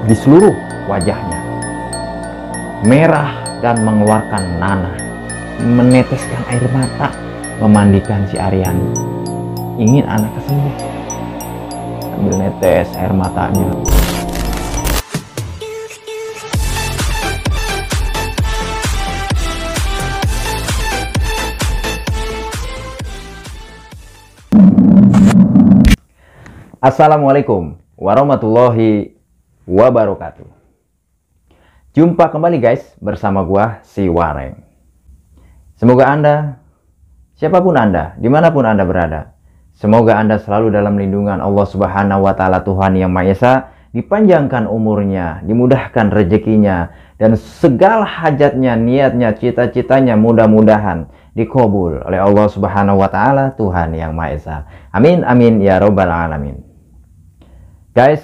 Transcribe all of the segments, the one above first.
di seluruh wajahnya. Merah dan mengeluarkan nanah, meneteskan air mata, memandikan si Aryani. Ingin anaknya sembuh, sambil netes air matanya. Assalamualaikum warahmatullahi wabarakatuh. Jumpa kembali guys bersama gua si Wareng. Semoga Anda, siapapun Anda, dimanapun Anda berada, semoga Anda selalu dalam lindungan Allah Subhanahu wa Ta'ala, Tuhan Yang Maha Esa, dipanjangkan umurnya, dimudahkan rezekinya, dan segala hajatnya, niatnya, cita-citanya mudah-mudahan dikabul oleh Allah Subhanahu wa Ta'ala, Tuhan Yang Maha Esa. Amin amin ya robbal alamin. Guys,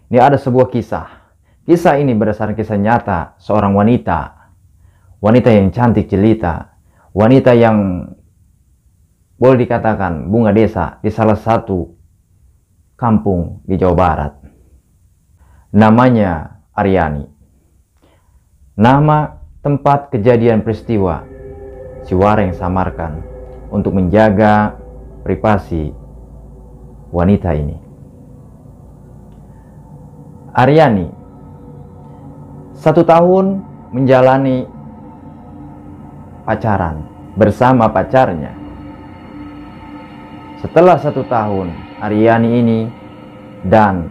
ini ada sebuah kisah. Kisah ini berdasarkan kisah nyata seorang wanita yang cantik jelita, wanita yang boleh dikatakan bunga desa di salah satu kampung di Jawa Barat. Namanya Aryani. Nama tempat kejadian peristiwa si Wareng samarkan untuk menjaga privasi wanita ini. Aryani 1 tahun menjalani pacaran bersama pacarnya. Setelah 1 tahun, Aryani ini dan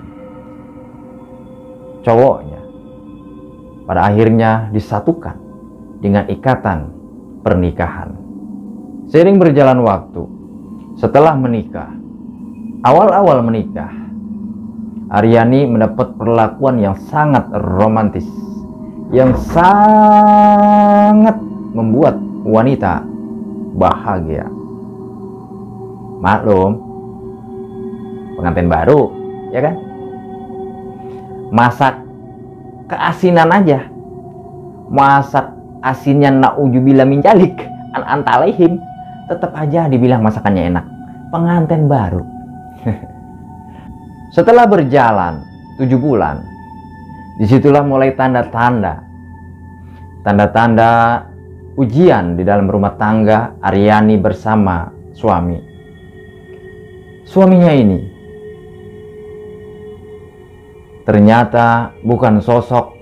cowoknya pada akhirnya disatukan dengan ikatan pernikahan. Seiring berjalan waktu, setelah menikah, awal-awal menikah, Aryani mendapat perlakuan yang sangat romantis, yang sangat membuat wanita bahagia. Maklum, pengantin baru, ya kan? Masak keasinan aja, masak asinnya na'udzubillah min dzalik an antalaihim, tetap aja dibilang masakannya enak. Pengantin baru. Setelah berjalan 7 bulan, disitulah mulai tanda-tanda ujian di dalam rumah tangga Aryani bersama suami. Suaminya ini ternyata bukan sosok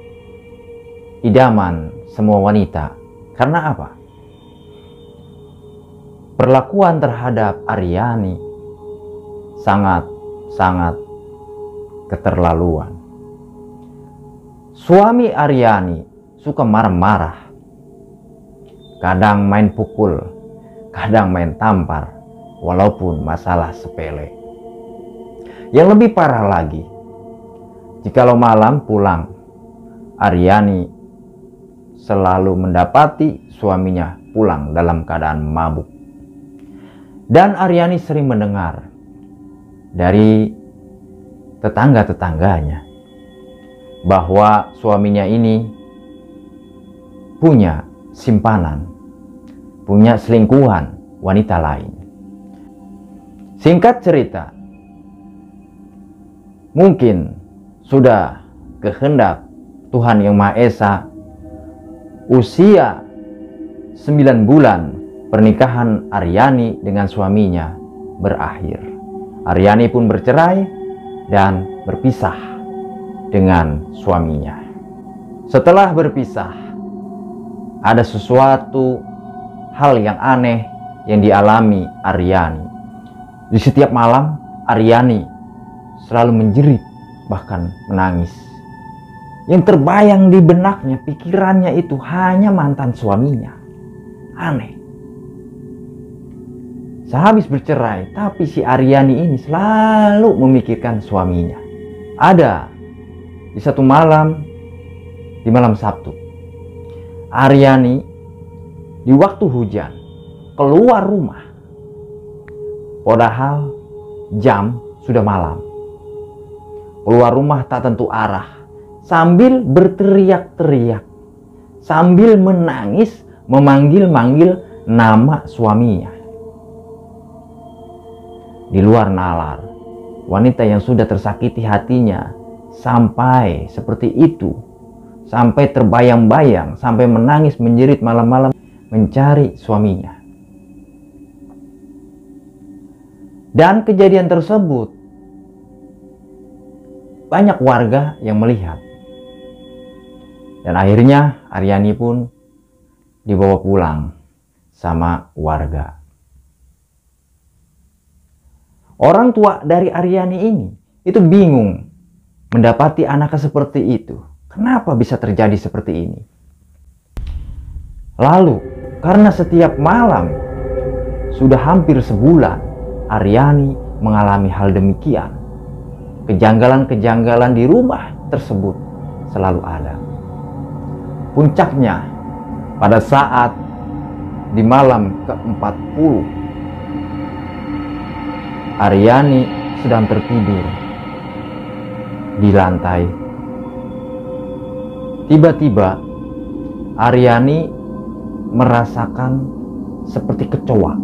idaman semua wanita. Karena apa? Perlakuan terhadap Aryani sangat keterlaluan. Suami Aryani suka marah-marah, kadang main pukul, kadang main tampar, walaupun masalah sepele. Yang lebih parah lagi, jikalau malam pulang, Aryani selalu mendapati suaminya pulang dalam keadaan mabuk. Dan Aryani sering mendengar dari tetangga-tetangganya bahwa suaminya ini punya simpanan, punya selingkuhan wanita lain. Singkat cerita, mungkin sudah kehendak Tuhan Yang Maha Esa, usia 9 bulan pernikahan Aryani dengan suaminya berakhir. Aryani pun bercerai dan berpisah dengan suaminya. Setelah berpisah, ada sesuatu hal yang aneh yang dialami Aryani. Di setiap malam, Aryani selalu menjerit, bahkan menangis. Yang terbayang di benaknya, pikirannya itu hanya mantan suaminya. Aneh. Sehabis bercerai, tapi si Aryani ini selalu memikirkan suaminya. Ada di satu malam, di malam Sabtu, Aryani di waktu hujan keluar rumah, padahal jam sudah malam. Keluar rumah tak tentu arah, sambil berteriak-teriak, sambil menangis, memanggil-manggil nama suaminya. Di luar nalar, wanita yang sudah tersakiti hatinya sampai seperti itu, sampai terbayang-bayang, sampai menangis menjerit malam-malam mencari suaminya. Dan kejadian tersebut banyak warga yang melihat. Dan akhirnya Aryani pun dibawa pulang sama warga. Orang tua dari Aryani ini itu bingung mendapati anaknya seperti itu. Kenapa bisa terjadi seperti ini? Lalu, karena setiap malam sudah hampir sebulan Aryani mengalami hal demikian, kejanggalan-kejanggalan di rumah tersebut selalu ada. Puncaknya pada saat di malam ke-40, Aryani sedang tertidur di lantai. Tiba-tiba Aryani merasakan seperti kecoa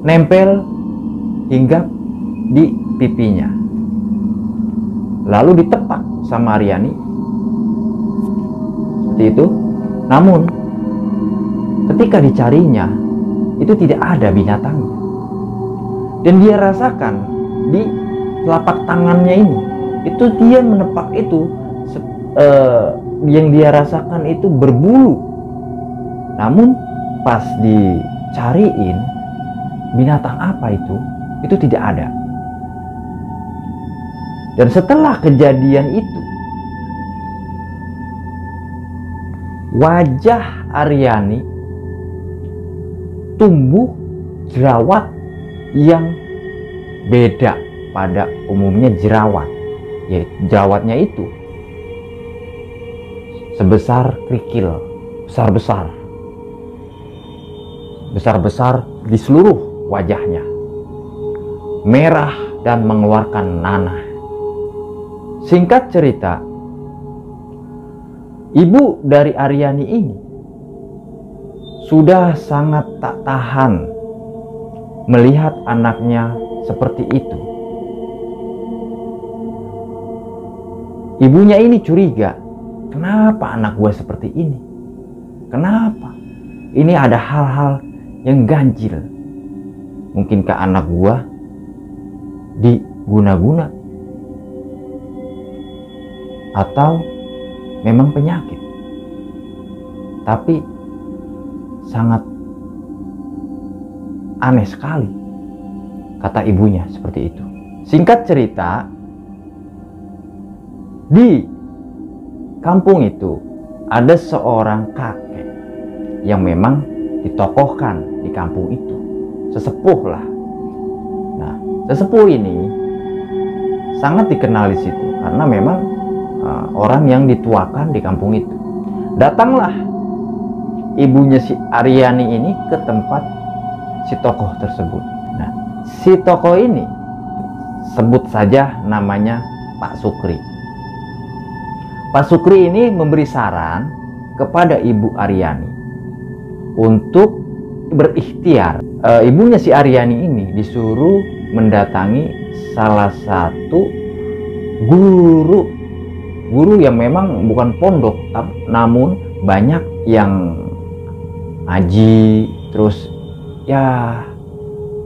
nempel hingga di pipinya. Lalu ditepak sama Aryani seperti itu. Namun ketika dicarinya itu tidak ada binatangnya. Dan dia rasakan di telapak tangannya ini, itu dia menepak itu, yang dia rasakan itu berbulu. Namun pas dicariin binatang apa itu tidak ada. Dan setelah kejadian itu, wajah Aryani tumbuh jerawat yang beda pada umumnya jerawat. Ya, jerawatnya itu sebesar kerikil, besar-besar di seluruh wajahnya, merah dan mengeluarkan nanah. Singkat cerita, ibu dari Aryani ini sudah sangat tak tahan melihat anaknya seperti itu. Ibunya ini curiga, kenapa anak gue seperti ini? Kenapa? Ini ada hal-hal yang ganjil. Mungkinkah anak gue diguna-guna? Atau memang penyakit? Tapi sangat aneh sekali, kata ibunya seperti itu. Singkat cerita, di kampung itu ada seorang kakek yang memang ditokohkan di kampung itu, sesepuh lah. Nah, sesepuh ini sangat dikenal di situ karena memang orang yang dituakan di kampung itu. Datanglah ibunya si Aryani ini ke tempat si tokoh tersebut. Nah, si tokoh ini sebut saja namanya Pak Sukri. Pak Sukri ini memberi saran kepada ibu Aryani untuk berikhtiar. Ibunya si Aryani ini disuruh mendatangi salah satu guru yang memang bukan pondok, namun banyak yang ngaji, terus ya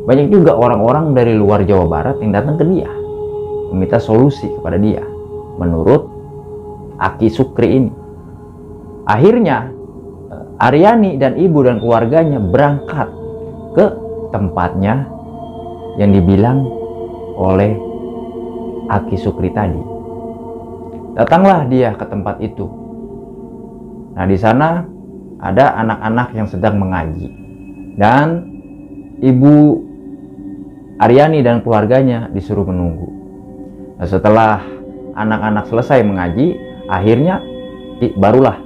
banyak juga orang-orang dari luar Jawa Barat yang datang ke dia meminta solusi kepada dia menurut Aki Sukri ini. Akhirnya Aryani dan ibu dan keluarganya berangkat ke tempatnya yang dibilang oleh Aki Sukri tadi. Datanglah dia ke tempat itu. Nah, di sana ada anak-anak yang sedang mengaji. Dan ibu Aryani dan keluarganya disuruh menunggu. Nah, setelah anak-anak selesai mengaji, akhirnya barulah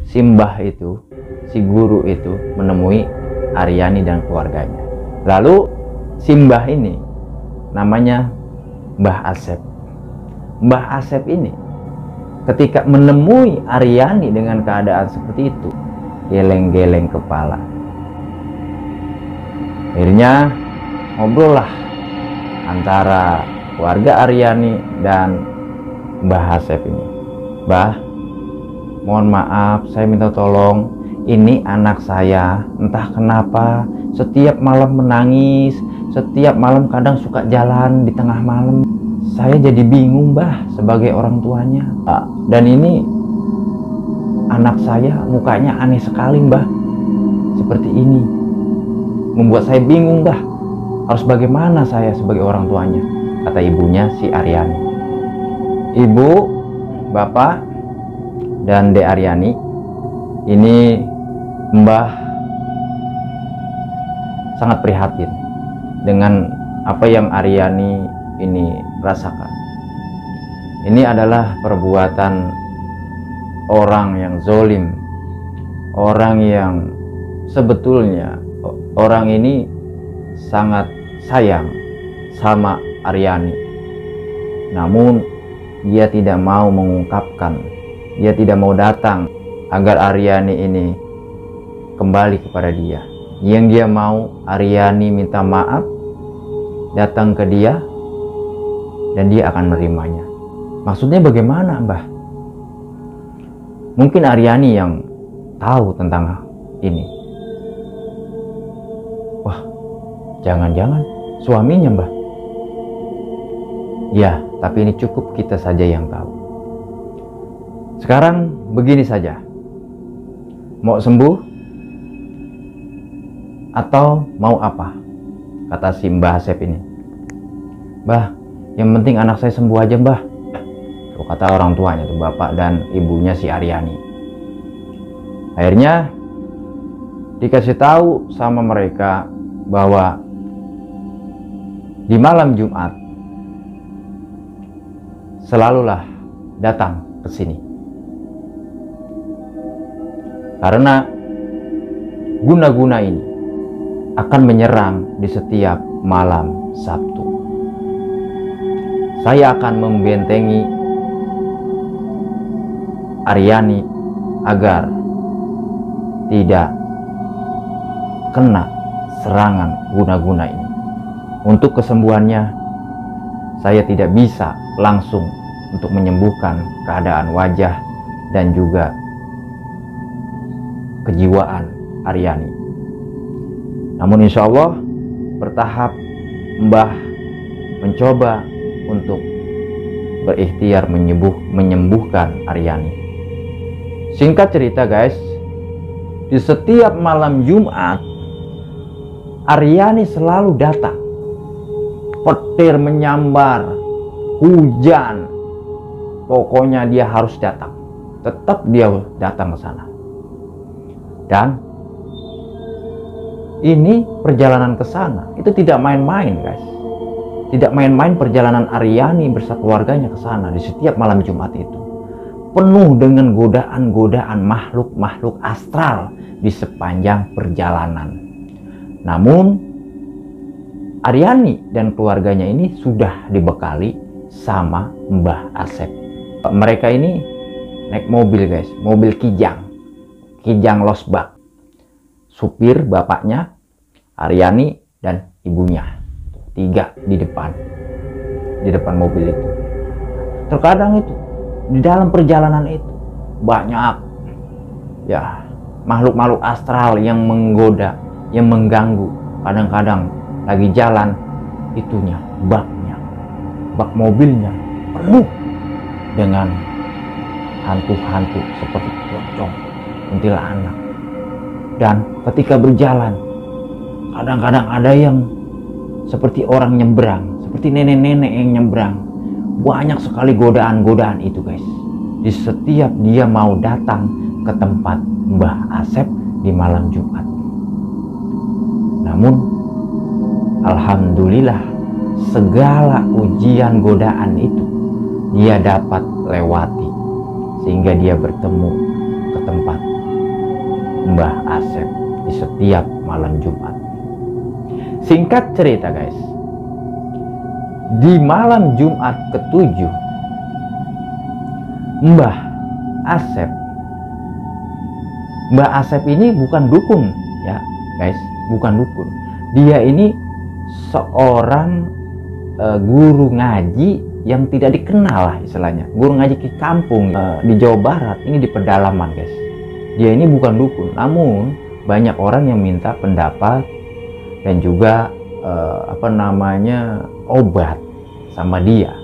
si mbah itu, si guru itu menemui Aryani dan keluarganya. Lalu si mbah ini namanya Mbah Asep. Mbah Asep ini ketika menemui Aryani dengan keadaan seperti itu, geleng-geleng kepala. Akhirnya ngobrol lah antara keluarga Aryani dan Mbah Asep ini. Mbah, mohon maaf, saya minta tolong. Ini anak saya, entah kenapa setiap malam menangis, setiap malam kadang suka jalan di tengah malam. Saya jadi bingung, Mbah, sebagai orang tuanya. Dan ini anak saya mukanya aneh sekali, Mbah. Seperti ini membuat saya bingung, Mbah. Harus bagaimana saya sebagai orang tuanya? Kata ibunya si Aryani. Ibu, Bapak, dan Dek Aryani, ini Mbah sangat prihatin dengan apa yang Aryani ini rasakan. Ini adalah perbuatan orang yang zolim, orang yang sebetulnya orang ini sangat sayang sama Aryani, namun dia tidak mau mengungkapkan, dia tidak mau datang agar Aryani ini kembali kepada dia. Yang dia mau Aryani minta maaf, datang ke dia, dan dia akan menerimanya. Maksudnya bagaimana, Mbah? Mungkin Aryani yang tahu tentang ini. Wah, jangan-jangan suaminya, Mbah. Ya, tapi ini cukup kita saja yang tahu. Sekarang begini saja. Mau sembuh atau mau apa? Kata si Mbah Asep ini. Mbah, yang penting anak saya sembuh aja, Mbah. Tuh kata orang tuanya tuh, bapak dan ibunya si Aryani. Akhirnya dikasih tahu sama mereka bahwa di malam Jumat selalulah datang ke sini. Karena guna-guna ini akan menyerang di setiap malam Sabtu. Saya akan membentengi Aryani agar tidak kena serangan guna-guna ini. Untuk kesembuhannya, saya tidak bisa langsung untuk menyembuhkan keadaan wajah dan juga kejiwaan Aryani. Namun insya Allah bertahap Mbah mencoba untuk berikhtiar menyembuhkan Aryani. Singkat cerita guys, di setiap malam Jumat Aryani selalu datang. Petir menyambar, hujan, pokoknya dia harus datang. Tetap dia datang ke sana. Dan ini perjalanan ke sana itu tidak main-main guys. Tidak main-main perjalanan Aryani bersama keluarganya ke sana di setiap malam Jumat itu. Penuh dengan godaan-godaan makhluk-makhluk astral di sepanjang perjalanan. Namun Aryani dan keluarganya ini sudah dibekali sama Mbah Asep. Mereka ini naik mobil guys, mobil Kijang Losbak. Supir bapaknya, Aryani dan ibunya, 3 di depan mobil itu. Terkadang itu di dalam perjalanan itu banyak ya makhluk-makhluk astral yang menggoda, yang mengganggu. Kadang-kadang lagi jalan itunya, bak mobilnya penuh dengan hantu-hantu seperti pocong, kuntilanak. Dan ketika berjalan, kadang-kadang ada yang seperti orang nyebrang, seperti nenek-nenek yang nyebrang. Banyak sekali godaan-godaan itu guys. Di setiap dia mau datang ke tempat Mbah Asep di malam Jumat. Namun alhamdulillah segala ujian godaan itu dia dapat lewati, sehingga dia bertemu ke tempat Mbah Asep di setiap malam Jumat. Singkat cerita guys, di malam Jumat ke-7 Mbah Asep ini bukan dukun ya guys, bukan dukun. Dia ini seorang guru ngaji yang tidak dikenal lah istilahnya, guru ngaji ke kampung di Jawa Barat, ini di pedalaman guys. Dia ini bukan dukun, namun banyak orang yang minta pendapat dan juga obat sama dia,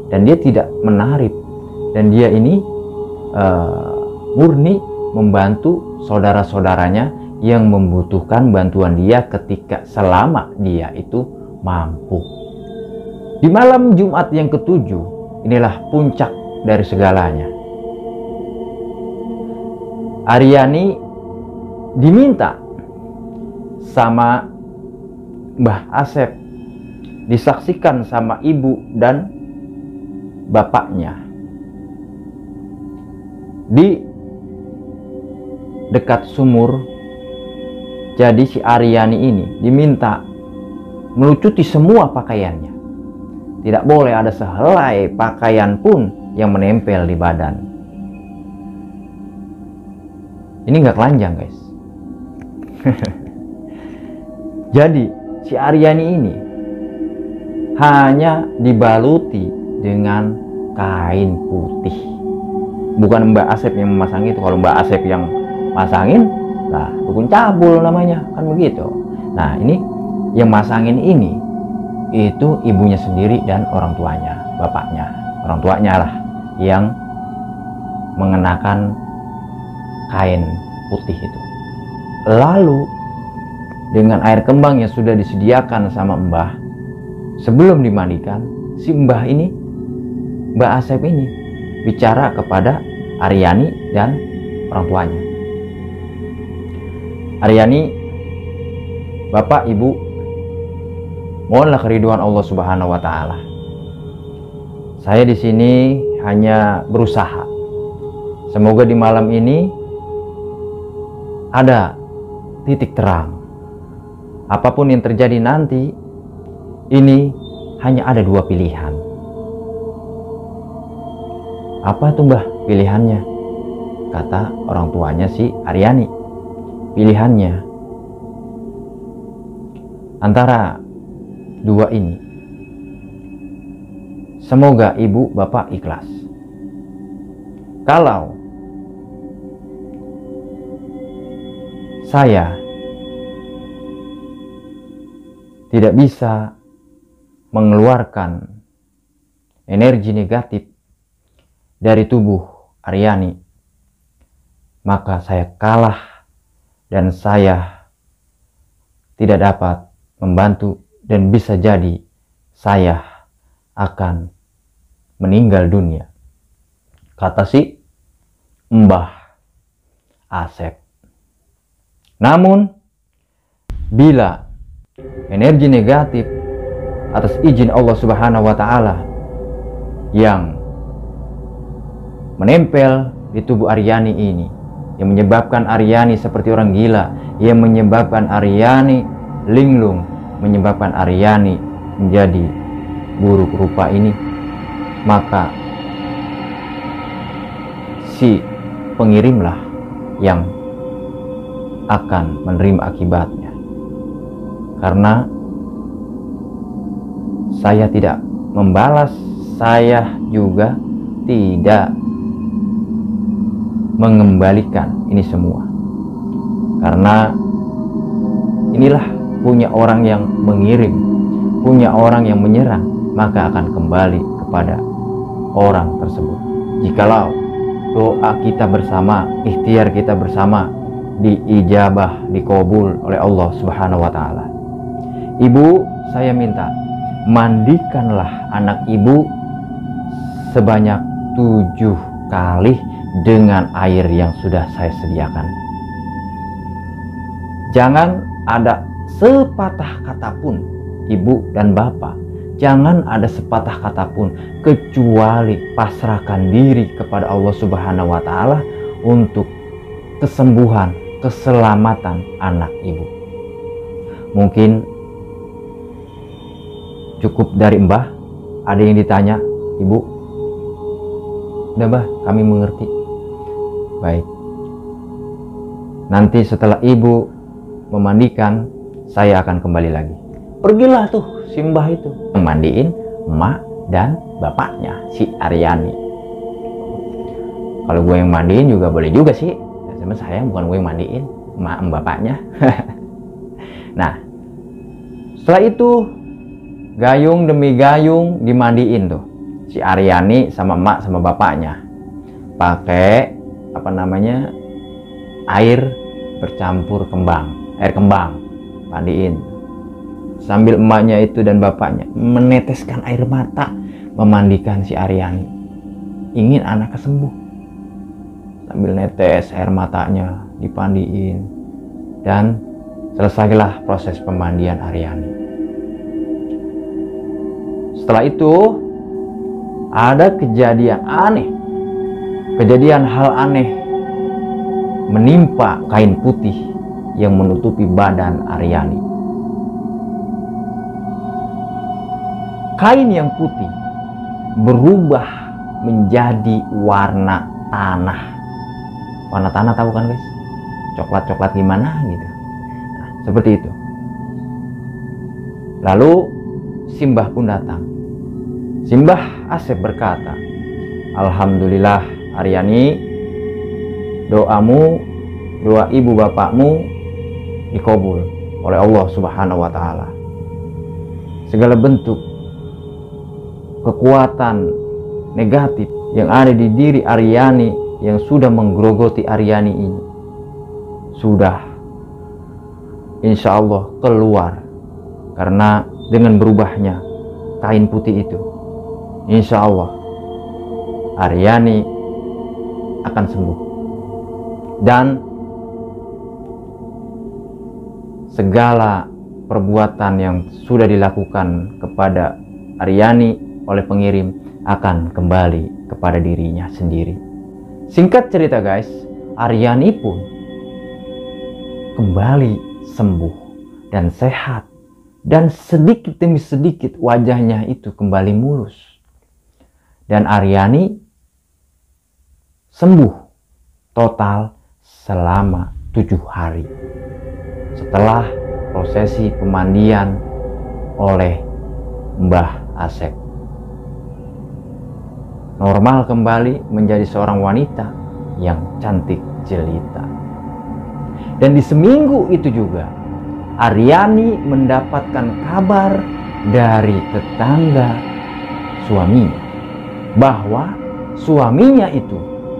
dan dia tidak menarik, dan dia ini murni membantu saudara-saudaranya yang membutuhkan bantuan dia ketika selama dia itu mampu. Di malam Jumat yang ketujuh, inilah puncak dari segalanya. Aryani diminta sama Mbah Asep disaksikan sama ibu dan bapaknya di dekat sumur. Jadi si Aryani ini diminta melucuti semua pakaiannya. Tidak boleh ada sehelai pakaian pun yang menempel di badan. Ini nggak telanjang guys. Jadi si Aryani ini hanya dibaluti dengan kain putih. Bukan Mbak Asep yang memasang itu. Kalau Mbak Asep yang masangin, nah dukun cabul namanya, kan begitu. Nah ini yang masangin ini itu ibunya sendiri dan orang tuanya, bapaknya, orang tuanya lah yang mengenakan kain putih itu. Lalu dengan air kembang yang sudah disediakan sama Mbah, sebelum dimandikan, si Mbah ini, Mbah Asep ini bicara kepada Aryani dan orang tuanya. Aryani, Bapak, Ibu, mohonlah keriduan Allah Subhanahu wa Ta'ala. Saya di sini hanya berusaha. Semoga di malam ini ada titik terang. Apapun yang terjadi nanti, ini hanya ada dua pilihan. Apa tuh Mbah pilihannya? Kata orang tuanya si Aryani. Pilihannya antara dua ini. Semoga ibu bapak ikhlas. Kalau saya tidak bisa mengeluarkan energi negatif dari tubuh Aryani, maka saya kalah dan saya tidak dapat membantu, dan bisa jadi saya akan meninggal dunia, kata si Mbah Asep. Namun bila energi negatif atas izin Allah Subhanahu wa Ta'ala yang menempel di tubuh Aryani ini, yang menyebabkan Aryani seperti orang gila, yang menyebabkan Aryani linglung, menyebabkan Aryani menjadi buruk rupa ini, maka si pengirimlah yang akan menerima akibatnya. Karena saya tidak membalas, saya juga tidak mengembalikan ini semua, karena inilah punya orang yang mengirim, punya orang yang menyerang, maka akan kembali kepada orang tersebut. Jikalau doa kita bersama, ikhtiar kita bersama diijabah, dikabul oleh Allah Subhanahu wa Ta'ala. Ibu, saya minta mandikanlah anak ibu sebanyak 7 kali dengan air yang sudah saya sediakan. Jangan ada sepatah kata pun, ibu dan bapak, jangan ada sepatah kata pun kecuali pasrahkan diri kepada Allah Subhanahu wa Ta'ala untuk kesembuhan, keselamatan anak ibu. Mungkin cukup dari Mbah. Ada yang ditanya, Ibu? Udah Mbah, kami mengerti. Baik, nanti setelah ibu memandikan, saya akan kembali lagi. Pergilah tuh si Mbah itu mandiin emak dan bapaknya si Aryani. Kalau gue yang mandiin juga boleh juga sih, cuma saya bukan gue yang mandiin, emak bapaknya. Nah, setelah itu gayung demi gayung dimandiin tuh si Aryani sama emak sama bapaknya, pakai apa namanya, air bercampur air kembang, mandiin. Sambil emaknya itu dan bapaknya meneteskan air mata memandikan si Aryani, ingin anaknya sembuh. Sambil netes air matanya dipandiin, dan selesailah proses pemandian Aryani. Setelah itu ada kejadian aneh, hal aneh menimpa kain putih yang menutupi badan Aryani. Kain yang putih berubah menjadi warna tanah. Warna tanah tahu kan guys? Coklat-coklat gimana gitu. Nah, seperti itu. Lalu Simbah pun datang. Simbah Asep berkata, "Alhamdulillah Aryani, doamu, doa ibu bapakmu dikabul oleh Allah Subhanahu wa Ta'ala. Segala bentuk kekuatan negatif yang ada di diri Aryani, yang sudah menggerogoti Aryani ini, sudah insya Allah keluar. Karena dengan berubahnya kain putih itu, insya Allah Aryani akan sembuh. Dan segala perbuatan yang sudah dilakukan kepada Aryani oleh pengirim akan kembali kepada dirinya sendiri." Singkat cerita guys, Aryani pun kembali sembuh dan sehat, dan sedikit demi sedikit wajahnya itu kembali mulus, dan Aryani sembuh total selama 7 hari setelah prosesi pemandian oleh Mbah Asep. Normal kembali menjadi seorang wanita yang cantik jelita. Dan di seminggu itu juga Aryani mendapatkan kabar dari tetangga suaminya bahwa suaminya itu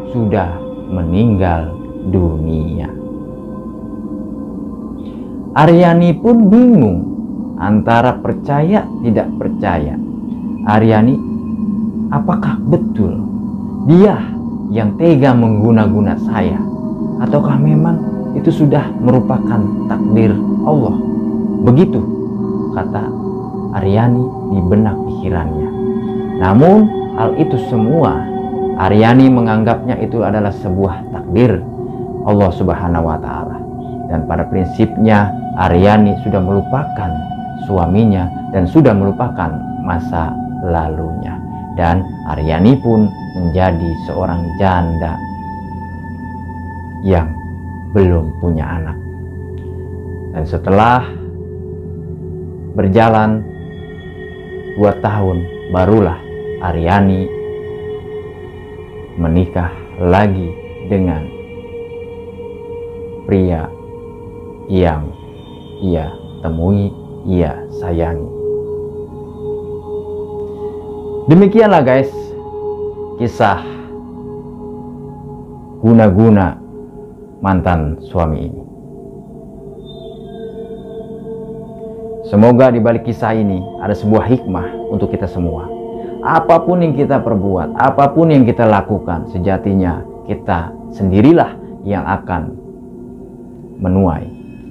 sudah meninggal dunia. Aryani pun bingung antara percaya tidak percaya. Aryani, apakah betul dia yang tega mengguna-guna saya, ataukah memang itu sudah merupakan takdir Allah? Begitu kata Aryani di benak pikirannya. Namun hal itu semua Aryani menganggapnya itu adalah sebuah takdir Allah Subhanahu wa Ta'ala. Dan pada prinsipnya Aryani sudah melupakan suaminya dan sudah melupakan masa lalunya. Dan Aryani pun menjadi seorang janda yang belum punya anak. Dan setelah berjalan 2 tahun, barulah Aryani menikah lagi dengan pria yang ia temui, ia sayangi. Demikianlah guys kisah guna-guna mantan suami ini. Semoga di balik kisah ini ada sebuah hikmah untuk kita semua. Apapun yang kita perbuat, apapun yang kita lakukan, sejatinya kita sendirilah yang akan menuai.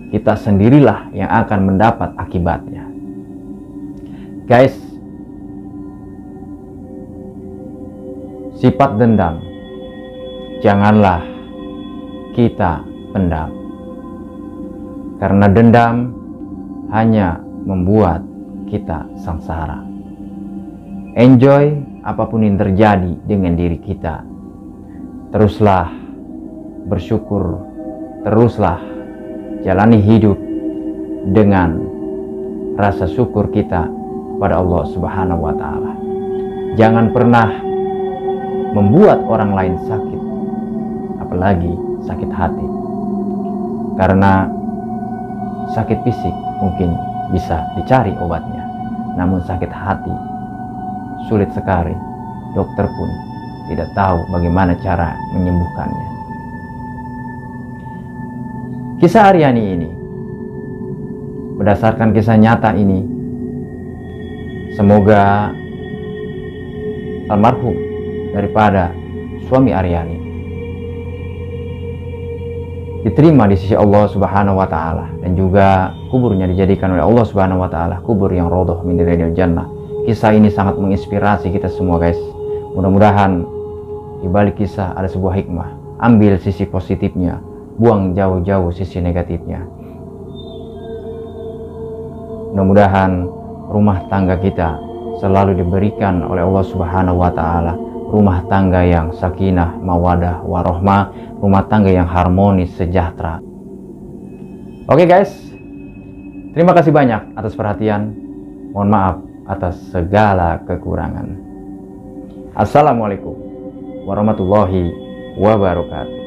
Kita sendirilah yang akan mendapat akibatnya. Guys, sifat dendam janganlah kita pendam, karena dendam hanya membuat kita sengsara. Enjoy apapun yang terjadi dengan diri kita. Teruslah bersyukur, teruslah jalani hidup dengan rasa syukur kita pada Allah Subhanahu wa Ta'ala. Jangan pernah membuat orang lain sakit, apalagi sakit hati. Karena sakit fisik mungkin bisa dicari obatnya, namun sakit hati sulit sekali. Dokter pun tidak tahu bagaimana cara menyembuhkannya. Kisah Aryani ini, berdasarkan kisah nyata ini, semoga almarhum daripada suami Aryani diterima di sisi Allah Subhanahu wa Ta'ala, dan juga kuburnya dijadikan oleh Allah Subhanahu wa Ta'ala kubur yang rodoh min riyadil jannah. Kisah ini sangat menginspirasi kita semua, guys. Mudah-mudahan di balik kisah ada sebuah hikmah. Ambil sisi positifnya, buang jauh-jauh sisi negatifnya. Mudah-mudahan rumah tangga kita selalu diberikan oleh Allah Subhanahu wa Ta'ala rumah tangga yang sakinah, mawadah, warohmah, rumah tangga yang harmonis, sejahtera. Oke guys, terima kasih banyak atas perhatian. Mohon maaf atas segala kekurangan. Assalamualaikum warahmatullahi wabarakatuh.